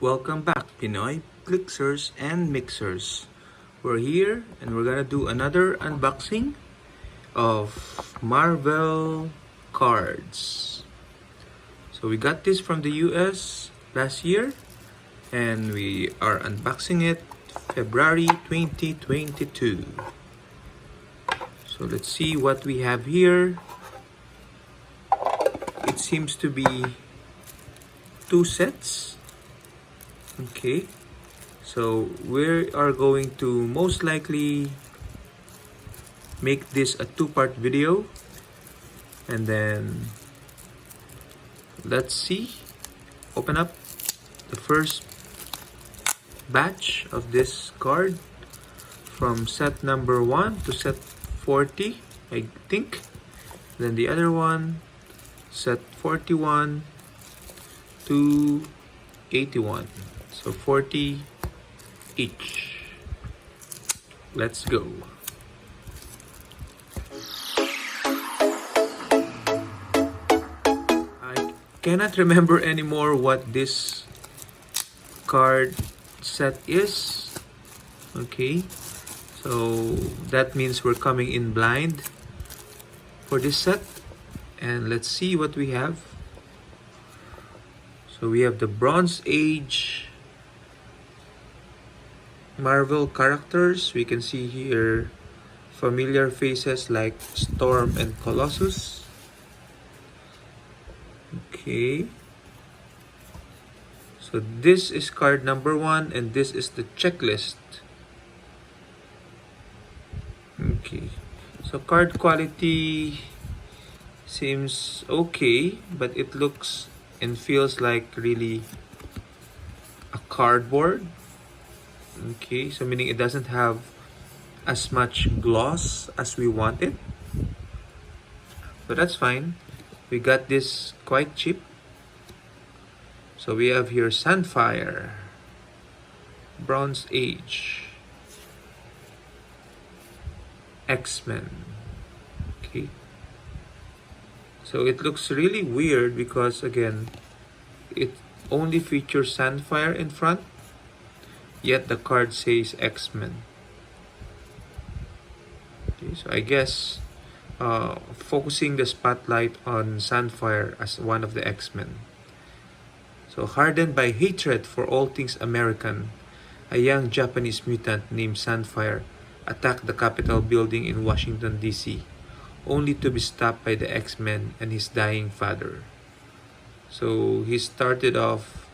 Welcome back, Pinoy Clixers and Mixers. We're here and we're gonna do another unboxing of Marvel cards. So we got this from the US last year and we are unboxing it February 2022. So let's see what we have here. It seems to be two sets. Okay, so we are going to most likely make this a two-part video, and then let's see, open up the first batch of this card from set number 1 to set 40, I think. Then the other one, set 41 to 81. So 40 each. Let's go. I cannot remember anymore what this card set is. Okay, so that means we're coming in blind for this set. And let's see what we have. So we have the Bronze Age Marvel characters. We can see here familiar faces like Storm and Colossus. Okay. So this is card number 1 and this is the checklist. Okay. So card quality seems okay, but it looks and feels like really a cardboard. Okay, so meaning it doesn't have as much gloss as we wanted, but that's fine. We got this quite cheap. So we have here Sunfire, Bronze Age, X-Men. Okay, so it looks really weird because again it only features Sunfire in front, yet the card says X-Men. Okay, so I guess focusing the spotlight on Sunfire as one of the X-Men. So hardened by hatred for all things American, a young Japanese mutant named Sunfire attacked the Capitol building in Washington, D.C., only to be stopped by the X-Men and his dying father. So he started off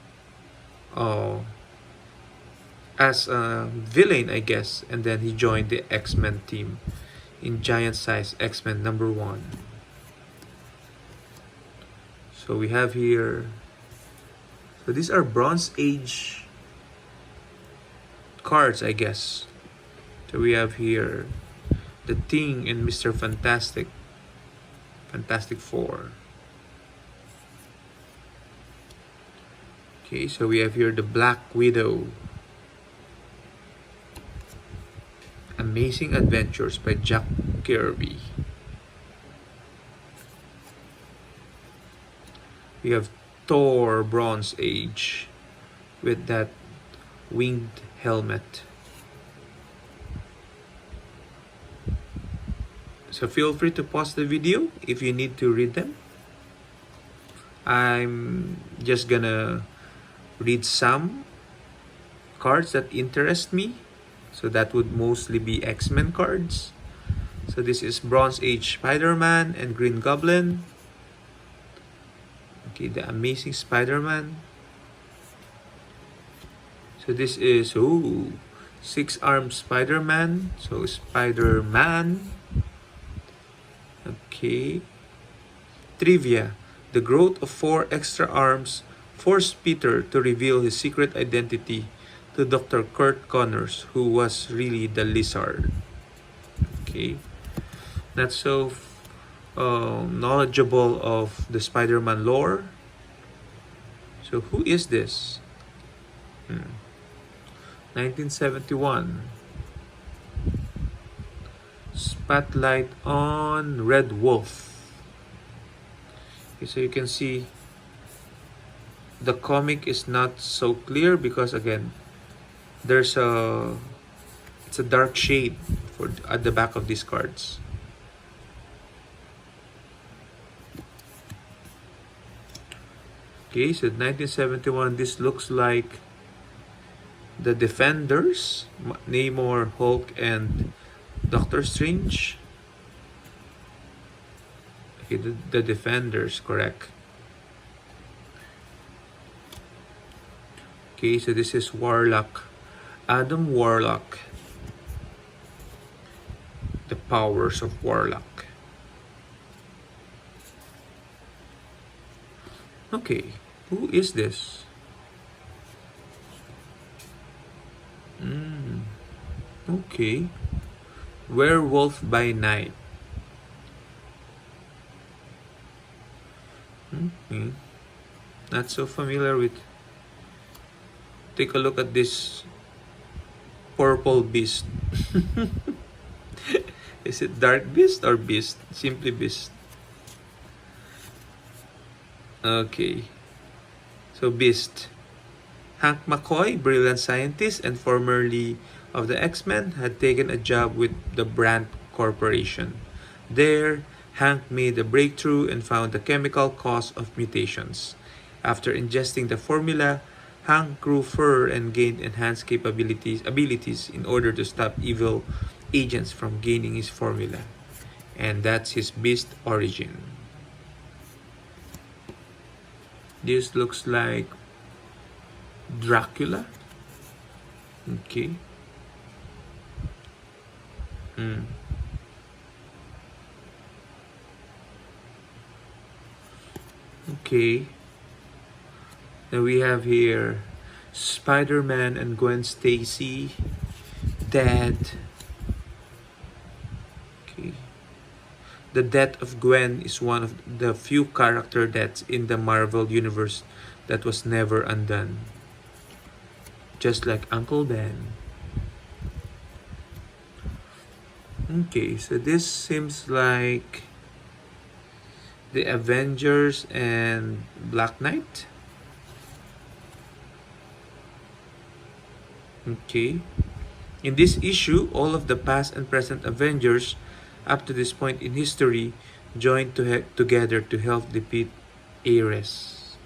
as a villain, I guess, and then he joined the X-Men team in giant size X-Men number 1. So we have here, so these are Bronze Age cards, I guess. So we have here the Thing and Mr. Fantastic, Fantastic Four. Okay, so we have here the Black Widow, Amazing Adventures by Jack Kirby. We have Thor Bronze Age with that winged helmet. So feel free to pause the video if you need to read them. I'm just gonna read some cards that interest me. So that would mostly be X-Men cards. So this is Bronze Age Spider-Man and Green Goblin. Okay, the Amazing Spider-Man. So this is Six-Armed Spider-Man. So Spider-Man. Okay. Trivia. The growth of 4 extra arms forced Peter to reveal his secret identity to Dr. Kurt Connors, who was really the Lizard. Okay. Not so knowledgeable of the Spider-Man lore. So who is this? 1971. Spotlight on Red Wolf. Okay, so you can see the comic is not so clear because again, there's a it's a dark shade for at the back of these cards. Okay, so 1971, this looks like the Defenders, Namor, Hulk, and Doctor Strange. Okay, the Defenders, correct. Okay, so this is Warlock. Adam Warlock. The powers of Warlock. Okay, who is this? Okay. Werewolf by Night. Okay. Not so familiar with. Take a look at this purple beast. Is it Dark Beast or Beast? Simply Beast. Okay. So Beast. Hank McCoy, brilliant scientist and formerly of the X-Men, had taken a job with the Brandt Corporation. There, Hank made a breakthrough and found the chemical cause of mutations. After ingesting the formula, Hank grew fur and gained enhanced abilities in order to stop evil agents from gaining his formula. And that's his Beast origin. This looks like Dracula. Okay. Okay. Then we have here Spider-Man and Gwen Stacy dead. Okay. The death of Gwen is one of the few character deaths in the Marvel Universe that was never undone. Just like Uncle Ben. Okay, so this seems like the Avengers and Black Knight. Okay. In this issue, all of the past and present Avengers up to this point in history joined together to help defeat Ares.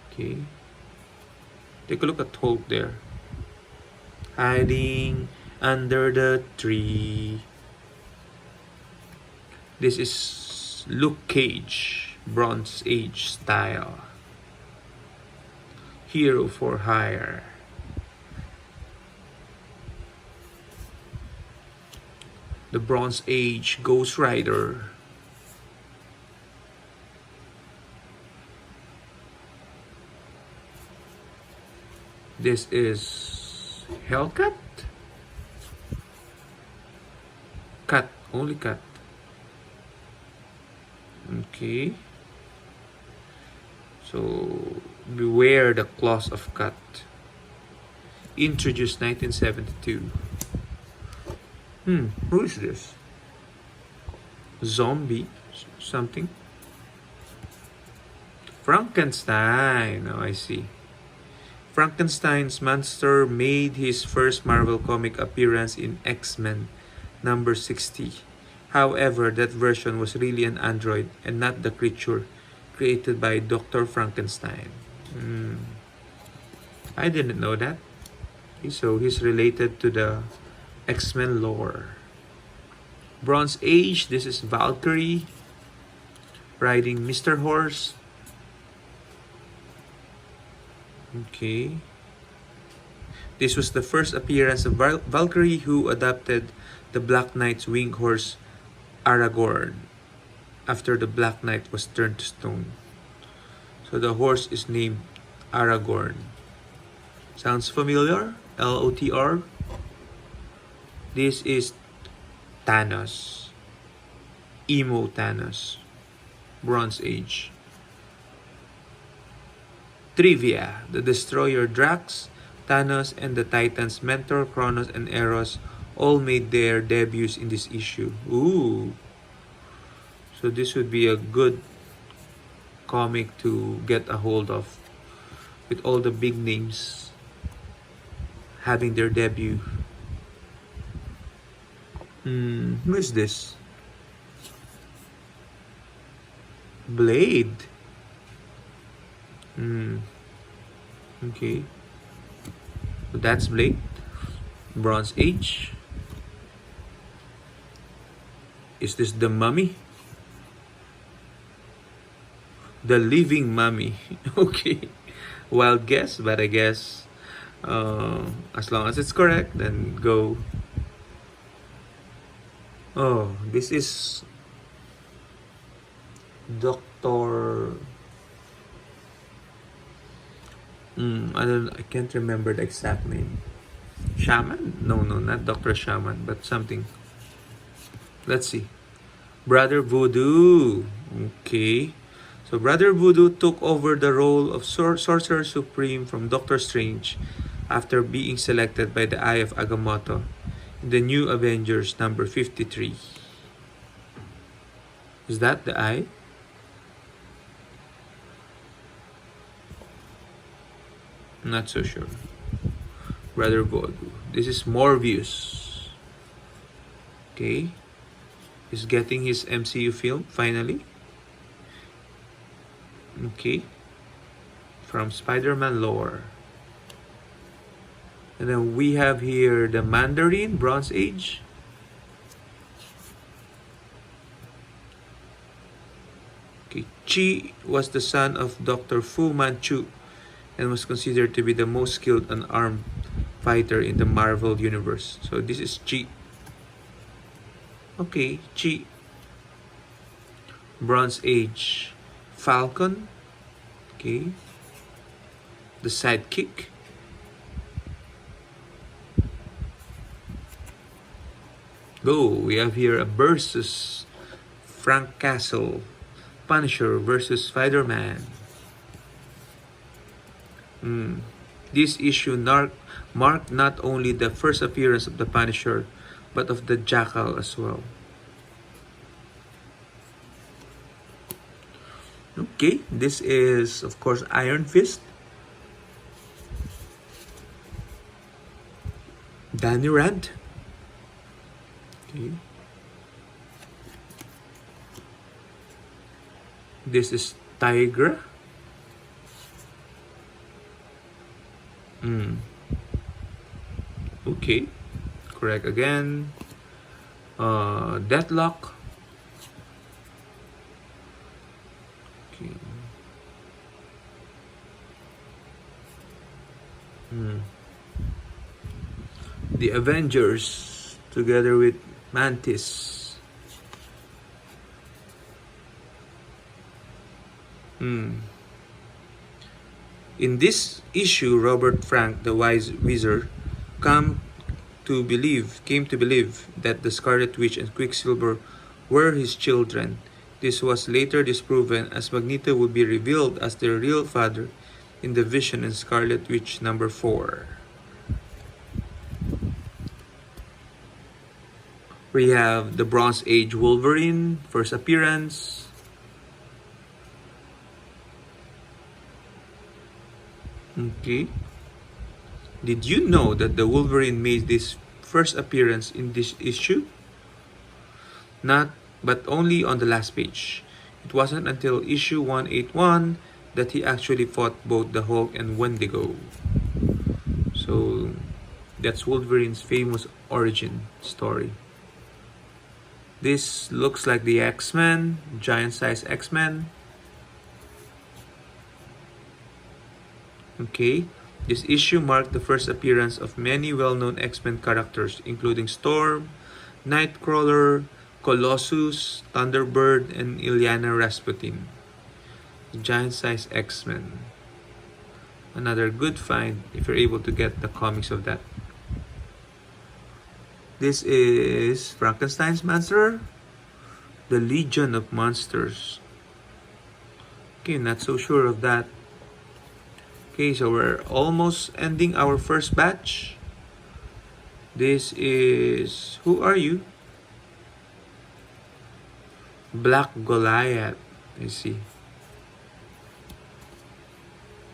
Okay. Take a look at Hulk there. Hiding under the tree. This is Luke Cage, Bronze Age style. Hero for hire. The Bronze Age Ghost Rider. This is Hellcat. Cat, only cat. Okay. So beware the claws of cat. Introduced 1972. Who is this? Zombie something? Frankenstein. Oh, I see. Frankenstein's monster made his first Marvel comic appearance in X-Men number 60. However, that version was really an android and not the creature created by Dr. Frankenstein. I didn't know that. So he's related to the X-Men lore. Bronze Age, this is Valkyrie riding Mr. Horse. Okay. This was the first appearance of Valkyrie, who adopted the Black Knight's winged horse Aragorn after the Black Knight was turned to stone. So the horse is named Aragorn. Sounds familiar? LOTR. This is Thanos. Emo Thanos. Bronze Age. Trivia. The Destroyer Drax, Thanos, and the Titans' mentor Kronos and Eros all made their debuts in this issue. Ooh. So this would be a good comic to get a hold of, with all the big names having their debut. Who is this? Blade. Okay. So that's Blade. Bronze Age. Is this the Mummy? The Living Mummy. Okay. Wild guess, but I guess as long as it's correct, then go. Oh, this is Doctor. I can't remember the exact name. Shaman? No, not Doctor Shaman, but something. Let's see. Brother Voodoo. Okay. So Brother Voodoo took over the role of Sorcerer Supreme from Doctor Strange after being selected by the Eye of Agamotto in the New Avengers number 53. Is that the Eye? Not so sure. Brother Voodoo. This is Morbius. Okay. He's getting his MCU film finally. Okay. From Spider-Man lore. And then we have here the Mandarin, Bronze Age. Okay. Chi was the son of Dr. Fu Manchu and was considered to be the most skilled unarmed fighter in the Marvel Universe. So this is Chi. Okay, Chi. Bronze Age. Falcon. Okay. The sidekick. Go. We have here a versus Frank Castle. Punisher versus Spider-Man. This issue marked not only the first appearance of the Punisher, but of the Jackal as well. Okay, this is, of course, Iron Fist. Danny Rand. Okay. This is Tigra. Okay, correct again. Deathlock. Okay. The Avengers together with Mantis. In this issue, Robert Frank, the wise wizard, came to believe that the Scarlet Witch and Quicksilver were his children. This was later disproven as Magneto would be revealed as their real father in the Vision in Scarlet Witch number 4. We have the Bronze Age Wolverine, first appearance. Okay. Did you know that the Wolverine made this first appearance in this issue? But only on the last page. It wasn't until issue 181 that he actually fought both the Hulk and Wendigo. So that's Wolverine's famous origin story. This looks like the X-Men, giant-size X-Men. Okay, this issue marked the first appearance of many well-known X-Men characters, including Storm, Nightcrawler, Colossus, Thunderbird, and Illyana Rasputin. Giant-size X-Men. Another good find if you're able to get the comics of that. This is Frankenstein's Monster, the Legion of Monsters. Okay, not so sure of that. Okay, so we're almost ending our first batch. This is... Who are you? Black Goliath. I see.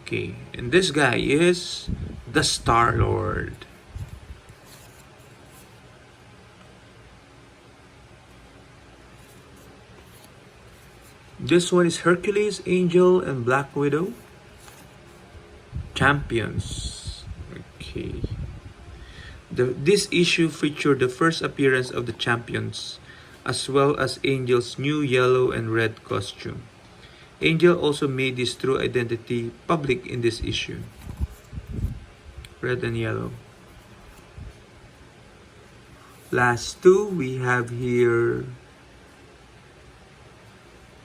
Okay, and this guy is the Star-Lord. This one is Hercules, Angel, and Black Widow. Champions. Okay. This issue featured the first appearance of the Champions, as well as Angel's new yellow and red costume. Angel also made his true identity public in this issue. Red and yellow. Last two, we have here...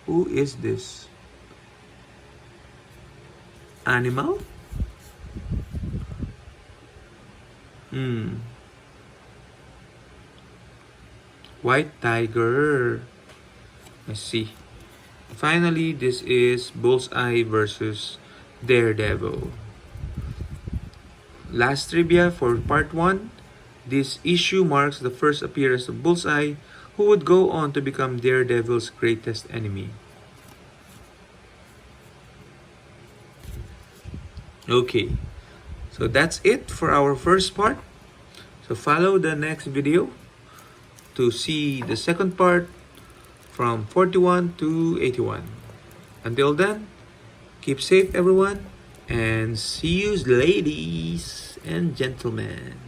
Who is this? Animal? White Tiger. I see. Finally, this is Bullseye versus Daredevil. Last trivia for part 1. This issue marks the first appearance of Bullseye, who would go on to become Daredevil's greatest enemy. Okay, so that's it for our first part. So follow the next video to see the second part from 41 to 81. Until then, keep safe everyone, and see you ladies and gentlemen.